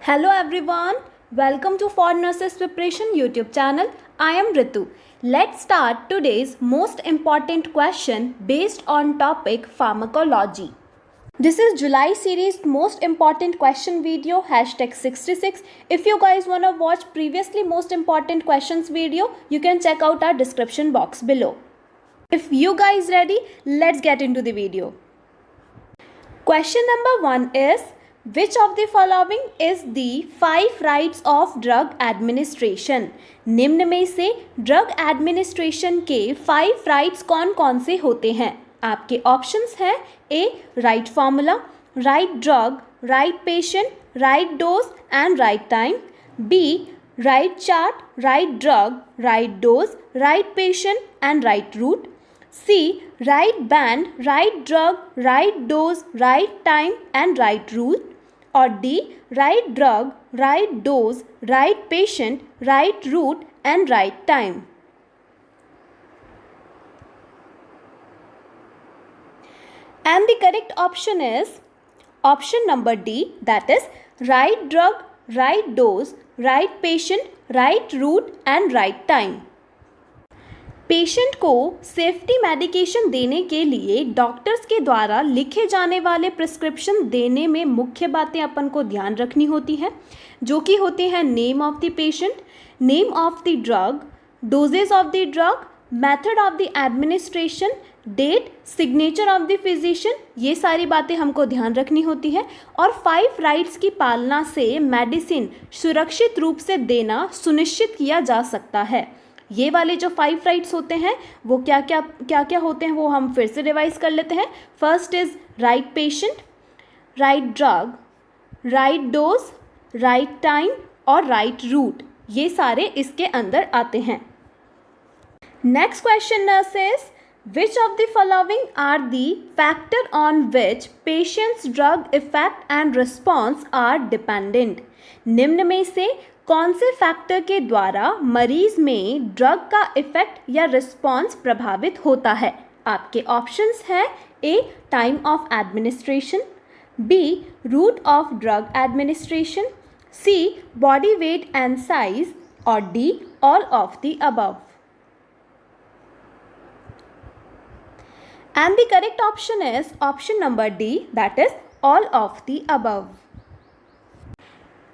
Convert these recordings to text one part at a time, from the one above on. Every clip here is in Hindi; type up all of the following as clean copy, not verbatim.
Hello everyone, welcome to For Nurses Preparation YouTube channel. I am Ritu. Let's start today's most important question based on topic pharmacology. This is July series most important question video #66. If you guys want to watch previously most important questions video, you can check out our description box below. If you guys ready, let's get into the video. Question number 1 is, which of the following is the 5 rights of drug administration? निम्न में से ड्रग एडमिनिस्ट्रेशन के 5 राइट्स कौन कौन से होते हैं? आपके ऑप्शंस हैं A right formula, right drug, right patient, right dose and right time, B right chart, right drug, right dose, right patient and right route, C. Right band, right drug, right dose, right time and right route. Or D. Right drug, right dose, right patient, right route and right time. And the correct option is option number D, that is right drug, right dose, right patient, right route and right time. Patient को सेफ्टी मेडिकेशन देने के लिए डॉक्टर्स के द्वारा लिखे जाने वाले प्रिस्क्रिप्शन देने में मुख्य बातें अपन को ध्यान रखनी होती है, जो कि होते हैं name of the patient, name of the drug, doses of the drug, method of the administration, date, signature of the physician. ये सारी बातें हमको ध्यान रखनी होती है और 5 राइट्स की पालना से मेडिसिन सुरक्षित रूप से देना सुनिश्चित किया जा सकता है. ये वाले जो 5 राइट्स होते हैं वो क्या क्या होते हैं वो हम फिर से रिवाइज कर लेते हैं. First is right patient, right drug, right dose, right time और राइट रूट. ये सारे इसके अंदर आते हैं. Next question is, which of the following are the factor on which patient's drug effect and response are dependent? निम्न में से कौन से फैक्टर के द्वारा मरीज में ड्रग का इफेक्ट या रिस्पॉन्स प्रभावित होता है? आपके ऑप्शंस हैं A time of administration, B route of drug administration, C body weight and size और D all of the above. And the correct option is option number D, that is all of the above.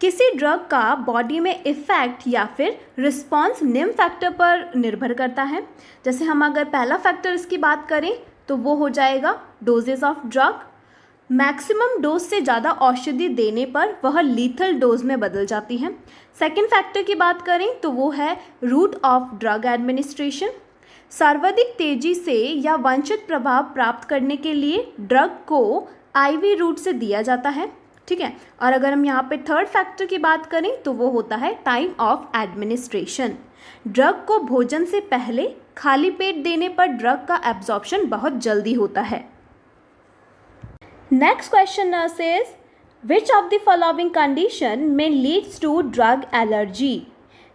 किसी ड्रग का बॉडी में इफेक्ट या फिर रिस्पॉन्स निम्न फैक्टर पर निर्भर करता है. जैसे हम अगर पहला फैक्टर इसकी बात करें तो वो हो जाएगा doses of drug. Maximum dose से ज़्यादा औषधि देने पर वह लीथल डोज में बदल जाती है. सेकेंड फैक्टर की बात करें तो वो है रूट ऑफ ड्रग एडमिनिस्ट्रेशन. सर्वाधिक तेजी से या वांछित प्रभाव प्राप्त करने के लिए ड्रग को आईवी रूट से दिया जाता है. ठीक है. और अगर हम यहाँ पे थर्ड फैक्टर की बात करें तो वो होता है टाइम ऑफ एडमिनिस्ट्रेशन. ड्रग को भोजन से पहले खाली पेट देने पर ड्रग का एब्जॉर्प्शन बहुत जल्दी होता है. Next question is, which of the following condition में लीड्स टू ड्रग एलर्जी?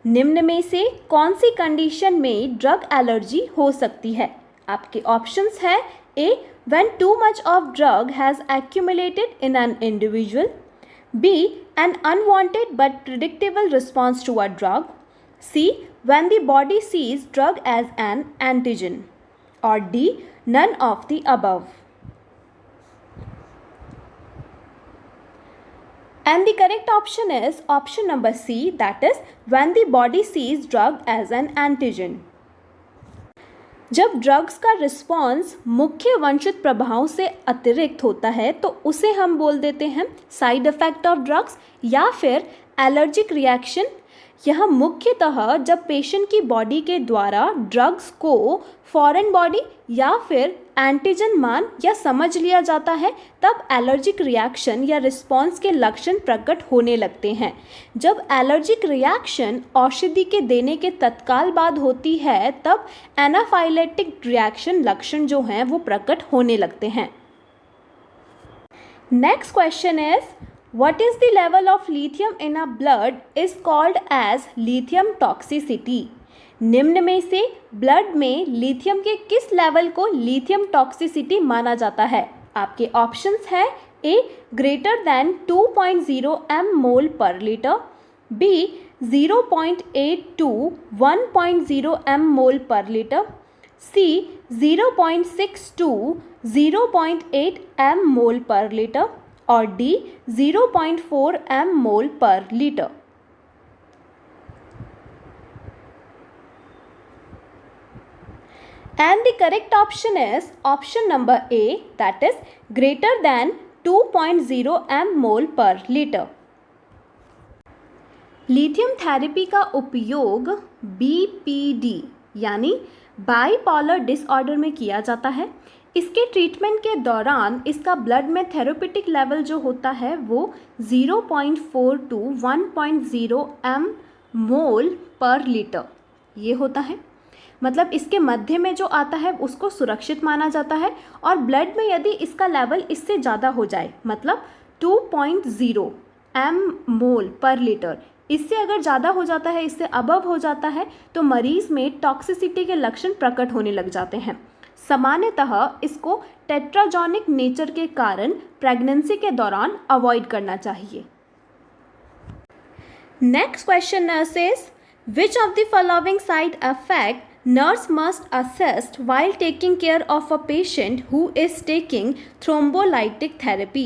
निम्न में से कौन सी कंडीशन में ड्रग एलर्जी हो सकती है? आपके ऑप्शंस हैं ए when too much of drug has accumulated in an individual, b an unwanted but predictable response to a drug, c when the body sees drug as an antigen, or d none of the above. And the correct option is option number C, that is when the body sees drug as an antigen. जब ड्रग्स का रिस्पॉन्स मुख्य वांछित प्रभाव से अतिरिक्त होता है तो उसे हम बोल देते हैं साइड इफेक्ट ऑफ ड्रग्स या फिर एलर्जिक रिएक्शन. यह मुख्यतः जब पेशेंट की बॉडी के द्वारा ड्रग्स को फॉरेन बॉडी या फिर एंटीजन मान या समझ लिया जाता है तब एलर्जिक रिएक्शन या रिस्पॉन्स के लक्षण प्रकट होने लगते हैं. जब एलर्जिक रिएक्शन औषधि के देने के तत्काल बाद होती है तब एनाफाइलेटिक रिएक्शन लक्षण जो हैं वो प्रकट होने लगते हैं. Next question is, what is the level of lithium in a blood is called as lithium toxicity? निम्न में से ब्लड में लिथियम के किस लेवल को लिथियम टॉक्सिसिटी माना जाता है? आपके ऑप्शंस हैं A greater than 2.0 mmol per liter, B 0.8 to 1.0 mmol per liter, C 0.6 to 0.8 mmol per liter, और D 0.4 mmol per liter. And the correct option is option number A, that is greater than 2.0 mmol per liter. Lithium therapy का उपयोग BPD यानी बाइपोलर डिसऑर्डर में किया जाता है। इसके ट्रीटमेंट के दौरान इसका ब्लड में थेरेप्यूटिक लेवल जो होता है वो 0.4 टू 1.0 mmol पर लीटर ये होता है। मतलब इसके मध्य में जो आता है उसको सुरक्षित माना जाता है, और ब्लड में यदि इसका लेवल इससे ज़्यादा हो जाए, मतलब 2.0 mmol पर लीटर, इससे अगर ज़्यादा हो जाता है, इससे अबव हो जाता है, तो मरीज़ में टॉक्सिसिटी के लक्षण प्रकट होने लग जाते हैं। सामान्यतः इसको टेट्राजोनिक नेचर के कारण प्रेगनेंसी के दौरान अवॉइड करना चाहिए। Next question says which of the following side effect nurse must assess while taking care of a patient who is taking thrombolytic therapy?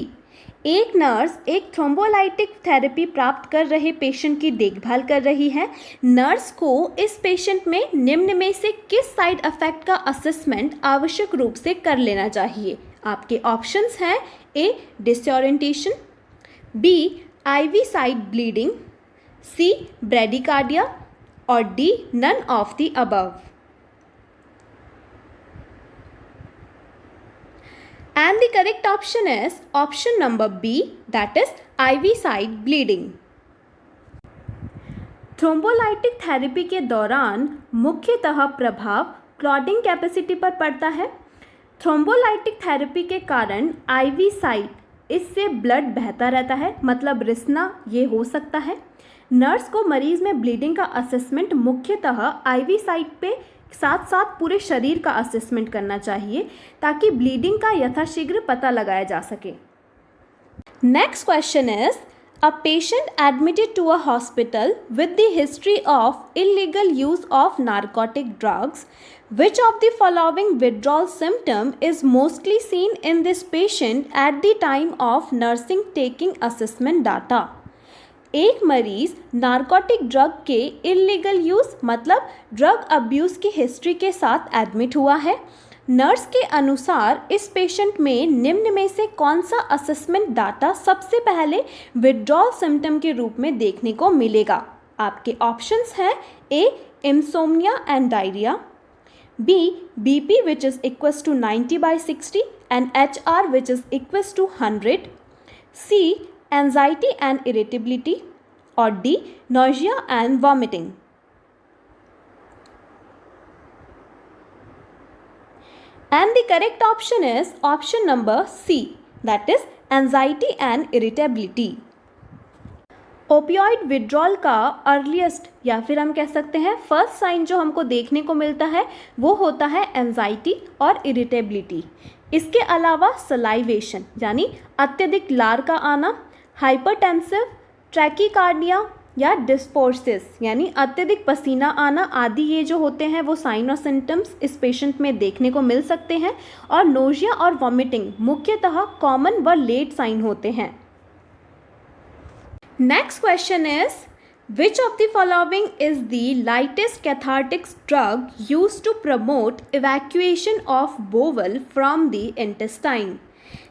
एक नर्स एक थ्रोम्बोलाइटिक थेरेपी प्राप्त कर रहे पेशेंट की देखभाल कर रही है। नर्स को इस पेशेंट में निम्न में से किस साइड इफेक्ट का असेसमेंट आवश्यक रूप से कर लेना चाहिए? आपके ऑप्शंस हैं A disorientation, B IV side bleeding, C bradycardia, और D none of the above. And the correct option is option number B, that is IV side bleeding. Thrombolytic therapy के दौरान मुख्यतः प्रभाव क्लॉटिंग कैपेसिटी पर पड़ता है। थ्रोम्बोलाइटिक थेरेपी के कारण IV साइड इससे ब्लड बहता रहता है, मतलब रिसना ये हो सकता है। नर्स को मरीज में ब्लीडिंग का असेसमेंट मुख्यतः IV साइट पे साथ साथ पूरे शरीर का असेसमेंट करना चाहिए ताकि ब्लीडिंग का यथाशीघ्र पता लगाया जा सके। Next question is a patient admitted to a hospital with the history of illegal use of narcotic drugs, which of the following withdrawal symptom is mostly seen in this patient at the time of nursing taking assessment data? एक मरीज नार्कोटिक ड्रग के इलीगल यूज़ मतलब ड्रग अब्यूज़ की हिस्ट्री के साथ एडमिट हुआ है। नर्स के अनुसार इस पेशेंट में निम्न में से कौन सा असेसमेंट डाटा सबसे पहले विड्रॉल सिम्टम के रूप में देखने को मिलेगा? आपके ऑप्शंस हैं A insomnia and diarrhoea, B BP which is equals to 90/60 and HR which is equals to 100, C anxiety and irritability, or D nausea and vomiting. And the correct option is option number C, that is anxiety and irritability. Opioid withdrawal का अर्लीस्ट या फिर हम कह सकते हैं फर्स्ट साइन जो हमको देखने को मिलता है वो होता है एंजाइटी और इरिटेबिलिटी। इसके अलावा सलाइवेशन यानी अत्यधिक लार का आना, हाइपरटेंसिव, ट्रैकीकार्डिया या डिस्फोर्सिस यानी अत्यधिक पसीना आना आदि ये जो होते हैं वो साइन और सिम्टम्स इस पेशेंट में देखने को मिल सकते हैं। और नोजिया और वॉमिटिंग मुख्यतः कॉमन व लेट साइन होते हैं। Next question is which of the following is the lightest cathartic drug used to promote evacuation of bowel from the intestine?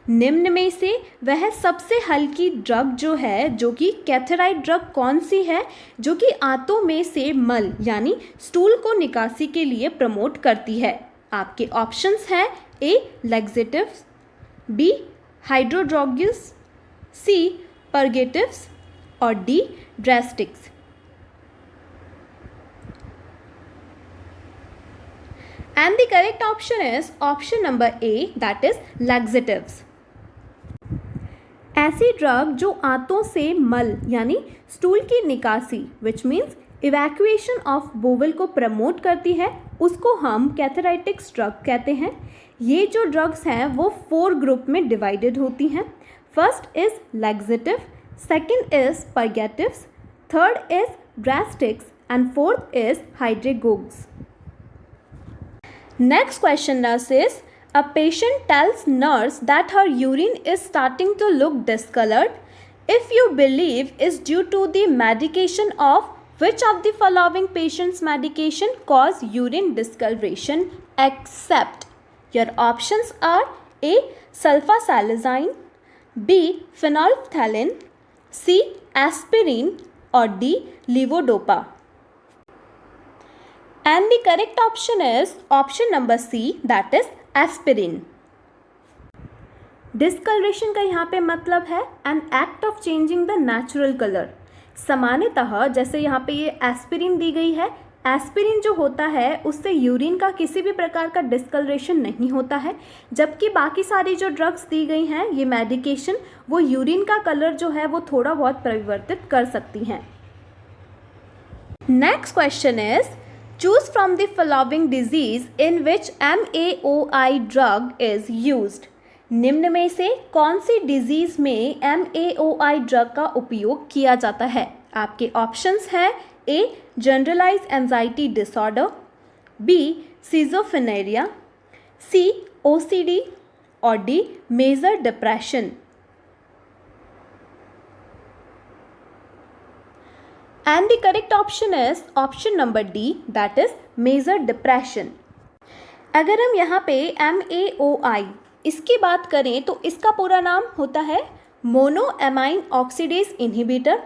निम्न में से वह सबसे हल्की ड्रग जो है जो कि कैथेराइड ड्रग कौन सी है जो कि आंतों में से मल यानी स्टूल को निकासी के लिए प्रमोट करती है? आपके ऑप्शंस हैं ए लैक्सेटिव्स, बी हाइड्रोड्रोगिस, सी पर्गेटिव्स, और D ड्रेस्टिक्स। And the correct option is option number A, that is laxatives. ऐसी ड्रग जो आंतों से मल यानी स्टूल की निकासी which means evacuation of bowel को प्रमोट करती है उसको हम कैथेराइटिक्स ड्रग कहते हैं। ये जो ड्रग्स हैं वो 4 ग्रुप में डिवाइडेड होती हैं। First is laxative, second is purgatives, third is drastics, and fourth is hydragogues. Next question says, a patient tells nurse that her urine is starting to look discolored. If you believe is due to the medication of which of the following patient's medication cause urine discoloration except? Your options are A. sulfasalazine, B. phenolphthalein, C. aspirin, or D. levodopa. And the correct option is option number C, that is aspirin. Discolouration का यहाँ पे मतलब है an act of changing the natural colour. सामान्यतः जैसे यहाँ पे ये एस्पिरिन दी गई है, एस्पिरिन जो होता है उससे यूरिन का किसी भी प्रकार का डिस्कलरेशन नहीं होता है, जबकि बाकी सारी जो ड्रग्स दी गई हैं ये मेडिकेशन वो यूरिन का कलर जो है वो थोड़ा बहुत परिवर्तित कर सकती हैं। Next question is, choose from the following disease in which MAOI drug is used. निम्न में से कौन सी डिजीज में MAOI ड्रग का उपयोग किया जाता है? आपके ऑप्शंस हैं A. Generalise anxiety disorder, B. Schizophrenia, C. OCD, और D. Major depression. And the correct option is option number D, that is major depression. अगर हम यहाँ पे MAOI इसकी बात करें तो इसका पूरा नाम होता है मोनोएमाइन ऑक्सीडेज इनहिबिटर।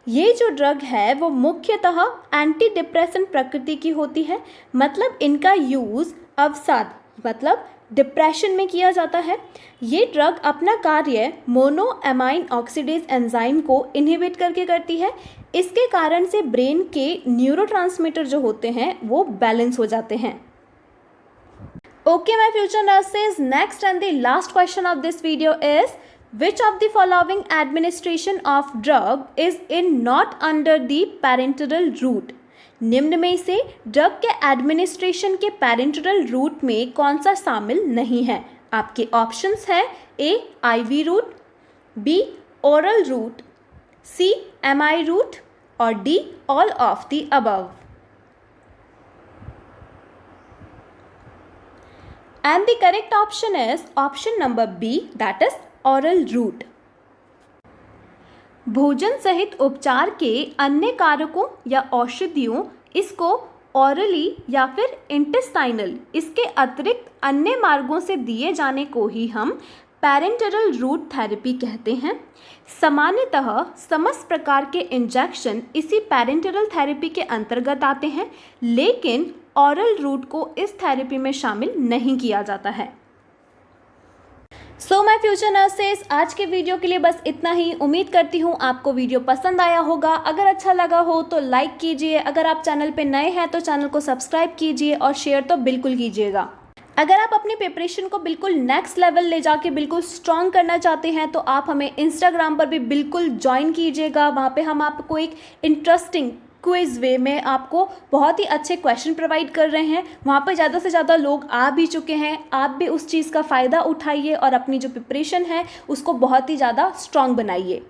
ये जो ड्रग है वो मुख्यतः एंटी डिप्रेसेंट प्रकृति की होती है, मतलब इनका यूज़ अवसाद मतलब डिप्रेशन में किया जाता है। ये ड्रग अपना कार्य मोनोएमाइन ऑक्सीडेज एंजाइम को इनहिबिट करके करती है। इसके कारण से ब्रेन के न्यूरोट्रांसमीटर जो होते हैं वो बैलेंस हो जाते हैं। Okay, my future nurses, next and the last question of this video is, which of the following administration of drug is in not under the parenteral route? निम्न में से ड्रग के एडमिनिस्ट्रेशन के पैरेंटरल रूट में कौन सा शामिल नहीं है? आपके ऑप्शंस हैं A. IV route, B. Oral route, C. MI route, और D. All of the above. And the correct option is option number B, that is oral route. भोजन सहित उपचार के अन्य कारकों या औषधियों इसको ऑरली या फिर इंटेस्टाइनल इसके अतिरिक्त अन्य मार्गों से दिए जाने को ही हम पैरेंटरल रूट थेरेपी कहते हैं। सामान्यतः समस्त प्रकार के इंजेक्शन इसी पैरेंटरल थेरेपी के अंतर्गत आते हैं, लेकिन ऑरल रूट को इस थेरेपी में शामिल नहीं किया जाता है। सो माय फ्यूचर नर्सेस, आज के वीडियो के लिए बस इतना ही। उम्मीद करती हूँ आपको वीडियो पसंद आया होगा। अगर अच्छा लगा हो तो लाइक कीजिए, अगर आप चैनल पे नए हैं तो चैनल को सब्सक्राइब कीजिए और शेयर तो बिल्कुल कीजिएगा। अगर आप अपनी प्रिपरेशन को बिल्कुल नेक्स्ट लेवल ले जाके बिल्कुल स्ट्रॉन्ग करना चाहते हैं तो आप हमें इंस्टाग्राम पर भी बिल्कुल ज्वाइन कीजिएगा। वहाँ पे हम आपको एक इंटरेस्टिंग क्विज वे में आपको बहुत ही अच्छे क्वेश्चन प्रोवाइड कर रहे हैं। वहाँ पर ज़्यादा से ज़्यादा लोग आ भी चुके हैं। आप भी उस चीज़ का फ़ायदा उठाइए और अपनी जो प्रिपरेशन है उसको बहुत ही ज़्यादा स्ट्रॉन्ग बनाइए।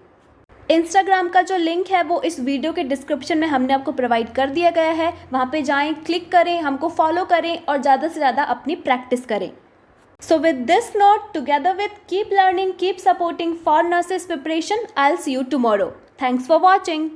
इंस्टाग्राम का जो लिंक है वो इस वीडियो के डिस्क्रिप्शन में हमने आपको प्रोवाइड कर दिया गया है। वहाँ पे जाएं, क्लिक करें, हमको फॉलो करें और ज़्यादा से ज़्यादा अपनी प्रैक्टिस करें। So with this note, together with keep learning, keep supporting for nurses preparation, I'll see you tomorrow. Thanks for watching.